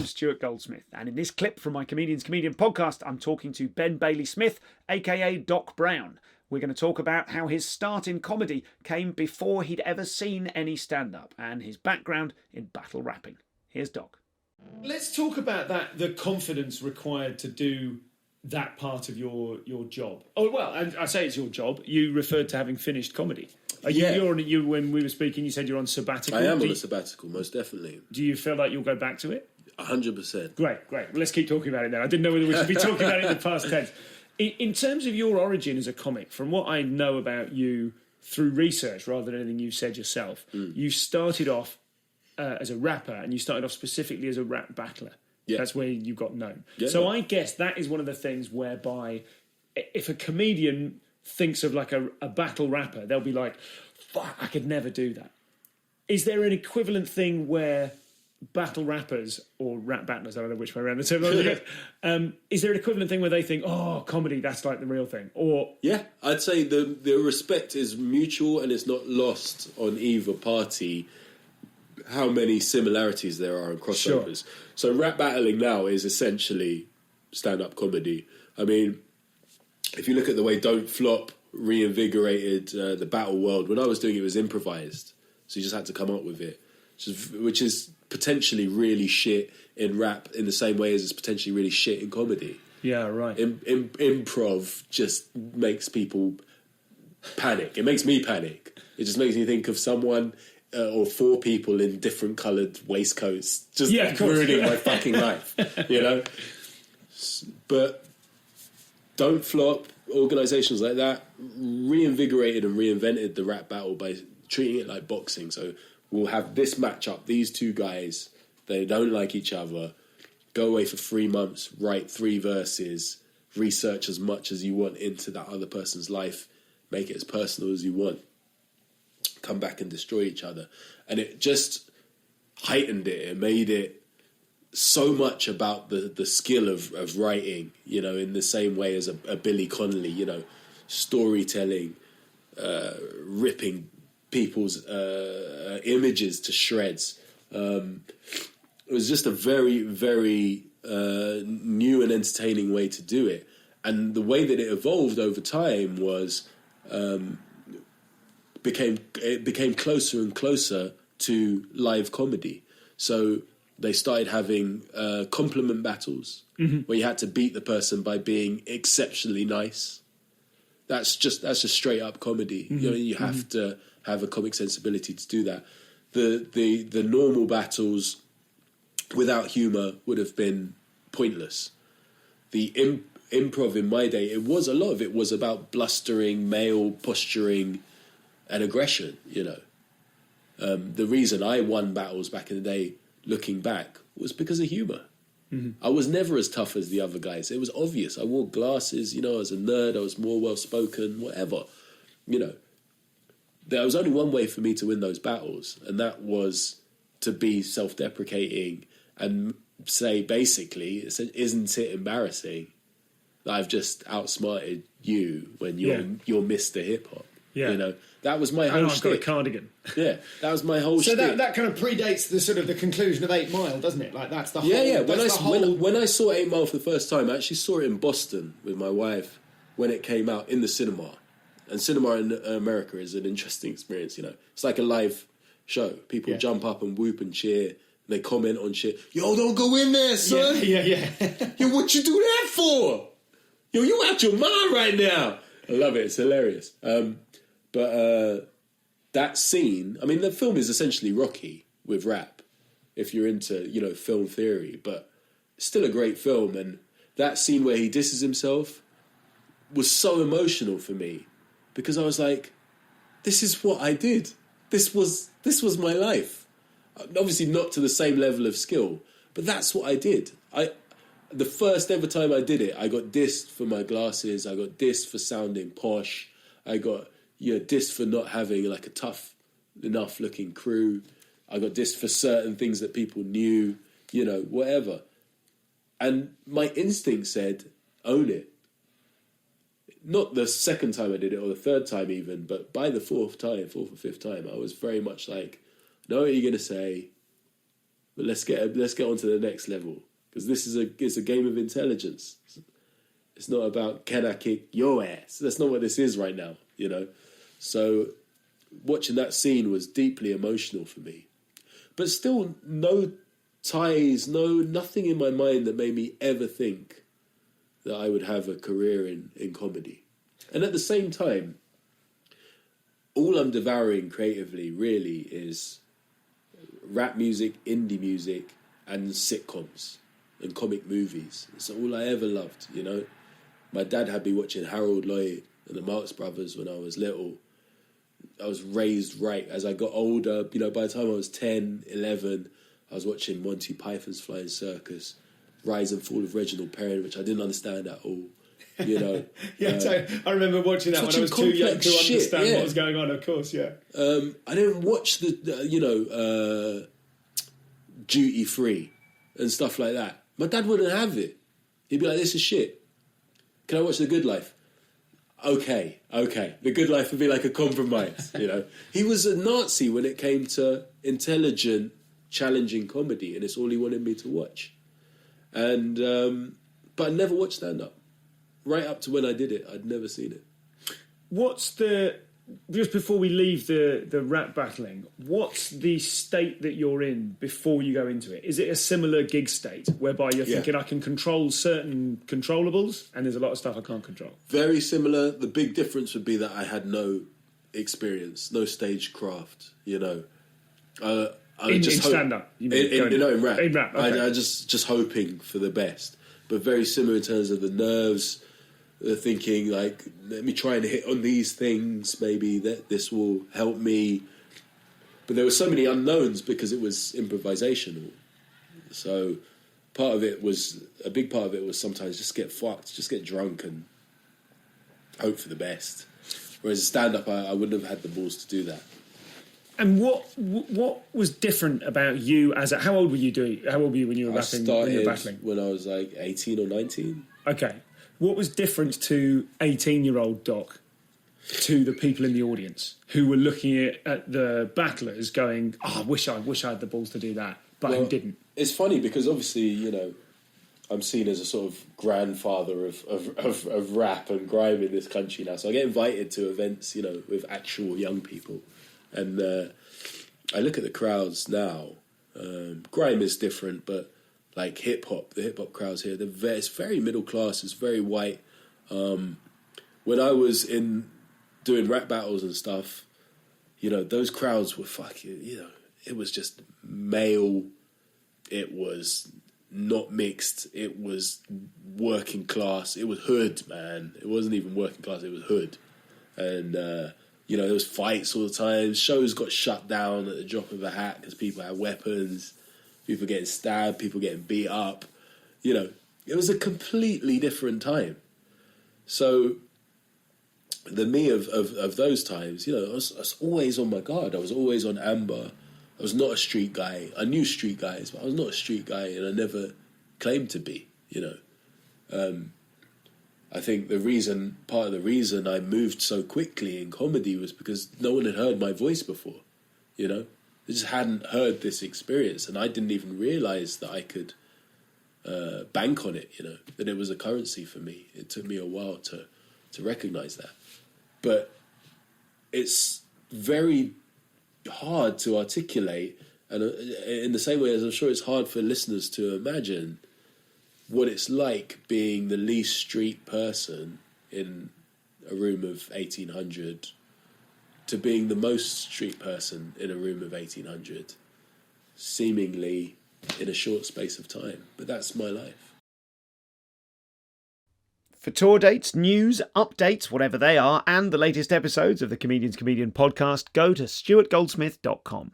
Stuart Goldsmith, and in this clip from my Comedian's Comedian podcast, I'm talking to Ben Bailey-Smith, aka Doc Brown. We're going to talk about how his start in comedy came before he'd ever seen any stand-up, and his background in battle rapping. Here's Doc. Let's talk about that, the confidence required to do that part of your job. Oh, well, I say it's your job. You referred to having finished comedy. You when we were speaking, you said you're on sabbatical. I am on a sabbatical, most definitely. Do you feel like you'll go back to it? 100%. Great. Well, let's keep talking about it then. I didn't know whether we should be talking about it in the past tense. In terms of your origin as a comic, from what I know about you through research rather than anything you've said yourself, you started off as a rapper, and you started off specifically as a rap battler. Yeah. That's where you got known. Yeah, so I guess that is one of the things whereby if a comedian thinks of like a battle rapper, they'll be like, fuck, I could never do that. Is there an equivalent thing where battle rappers or rap battlers, I don't know which way around the terminology is there an equivalent thing where they think, oh, comedy, that's like the real thing? Or yeah, I'd say the respect is mutual and it's not lost on either party how many similarities there are and crossovers. Sure. So rap battling now is essentially stand-up comedy. I mean, if you look at the way Don't Flop reinvigorated the battle world, when I was doing it, it was improvised. So you just had to come up with it, which is potentially really shit in rap in the same way as it's potentially really shit in comedy. Yeah, right. Improv just makes people panic. It makes me panic. It just makes me think of someone or four people in different coloured waistcoats just ruining my fucking life, you know? But Don't Flop, organisations like that reinvigorated and reinvented the rap battle by treating it like boxing. So we'll have this matchup, these two guys, they don't like each other, go away for 3 months, write 3 verses, research as much as you want into that other person's life, make it as personal as you want, come back and destroy each other. And it just heightened it. It made it so much about the skill of writing, you know, in the same way as a Billy Connolly, you know, storytelling, ripping people's images to shreds. It was just a very, very new and entertaining way to do it. And the way that it evolved over time was became closer and closer to live comedy. So they started having compliment battles where you had to beat the person by being exceptionally nice. That's just straight up comedy. You know, you have to have a comic sensibility to do that. The normal battles without humour would have been pointless. The improv in my day, a lot of it was about blustering, male posturing, and aggression. You know, the reason I won battles back in the day, looking back, was because of humour. I was never as tough as the other guys. It was obvious. I wore glasses, you know, as a nerd, I was more well-spoken, whatever. You know, there was only one way for me to win those battles, and that was to be self-deprecating and say, basically, isn't it embarrassing that I've just outsmarted you when you're Mr. Hip-Hop? Yeah. You know, that was my whole shtick. I've got a cardigan. Yeah, that was my whole shtick. So that kind of predates the sort of the conclusion of 8 Mile, doesn't it? Like, that's the whole... Yeah. When I saw 8 Mile for the first time, I actually saw it in Boston with my wife when it came out in the cinema. And cinema in America is an interesting experience, you know. It's like a live show. People jump up and whoop and cheer. And they comment on shit. Yo, don't go in there, son. Yeah. Yo, what you do that for? Yo, you out your mind right now. I love it. It's hilarious. But that scene, I mean, the film is essentially Rocky with rap, if you're into, you know, film theory, but it's still a great film. And that scene where he disses himself was so emotional for me because I was like, this is what I did. This was my life. Obviously not to the same level of skill, but that's what I did. The first ever time I did it, I got dissed for my glasses. I got dissed for sounding posh. I got dissed for not having like a tough enough looking crew. I got dissed for certain things that people knew, you know, whatever. And my instinct said, own it. Not the second time I did it or the third time even, but by the fourth or fifth time, I was very much like, know what you're going to say, but let's get on to the next level, because it's a game of intelligence. It's not about can I kick your ass. That's not what this is right now, you know. So watching that scene was deeply emotional for me, but still no ties, nothing in my mind that made me ever think that I would have a career in comedy. And at the same time, all I'm devouring creatively really is rap music, indie music, and sitcoms and comic movies. It's all I ever loved, you know. My dad had me watching Harold Lloyd and the Marx Brothers when I was little. I was raised right. As I got older, you know, by the time I was 10, 11, I was watching Monty Python's Flying Circus, Rise and Fall of Reginald Perrin, which I didn't understand at all. You know, I remember watching that when I was too young to understand what was going on. Of course, yeah. I didn't watch the Duty Free and stuff like that. My dad wouldn't have it. He'd be like, "This is shit. Can I watch The Good Life?" Okay. The Good Life would be like a compromise. You know, he was a Nazi when it came to intelligent, challenging comedy, and it's all he wanted me to watch. And but I never watched stand up. Right up to when I did it, I'd never seen it. Just before we leave the rap battling, what's the state that you're in before you go into it? Is it a similar gig state whereby you're thinking I can control certain controllables and there's a lot of stuff I can't control? Very similar. The big difference would be that I had no experience, no stage craft, you know. In stand-up? In rap. In rap, okay. I just hoping for the best. But very similar in terms of the nerves, thinking like, let me try and hit on these things, maybe that this will help me. But there were so many unknowns because it was improvisational. So a big part of it was sometimes just get fucked, just get drunk and hope for the best. Whereas stand-up, I wouldn't have had the balls to do that. And what was different about you how old were you when you were rapping? When you were battling? When I was like 18 or 19. Okay. What was different to 18-year-old Doc to the people in the audience who were looking at the battlers going, I wish I had the balls to do that, but who didn't? It's funny because obviously, you know, I'm seen as a sort of grandfather of rap and grime in this country now. So I get invited to events, you know, with actual young people. And I look at the crowds now. Grime is different, but like hip-hop, the hip-hop crowds here, it's very middle class, it's very white. When I was doing rap battles and stuff, you know, those crowds were fucking, you know, it was just male, it was not mixed, it was working class, it was hood, man. It wasn't even working class, it was hood. And, you know, there was fights all the time, shows got shut down at the drop of a hat because people had weapons. People getting stabbed, people getting beat up. You know, it was a completely different time. So the me of those times, you know, I was always on my guard. I was always on amber. I was not a street guy. I knew street guys, but I was not a street guy, and I never claimed to be, you know. I think part of the reason I moved so quickly in comedy was because no one had heard my voice before, you know. They just hadn't heard this experience, and I didn't even realise that I could bank on it, you know, that it was a currency for me. It took me a while to recognise that. But it's very hard to articulate, and in the same way as I'm sure it's hard for listeners to imagine what it's like being the least street person in a room of 1,800 to being the most street person in a room of 1,800, seemingly in a short space of time. But that's my life. For tour dates, news, updates, whatever they are, and the latest episodes of the Comedian's Comedian podcast, go to stuartgoldsmith.com.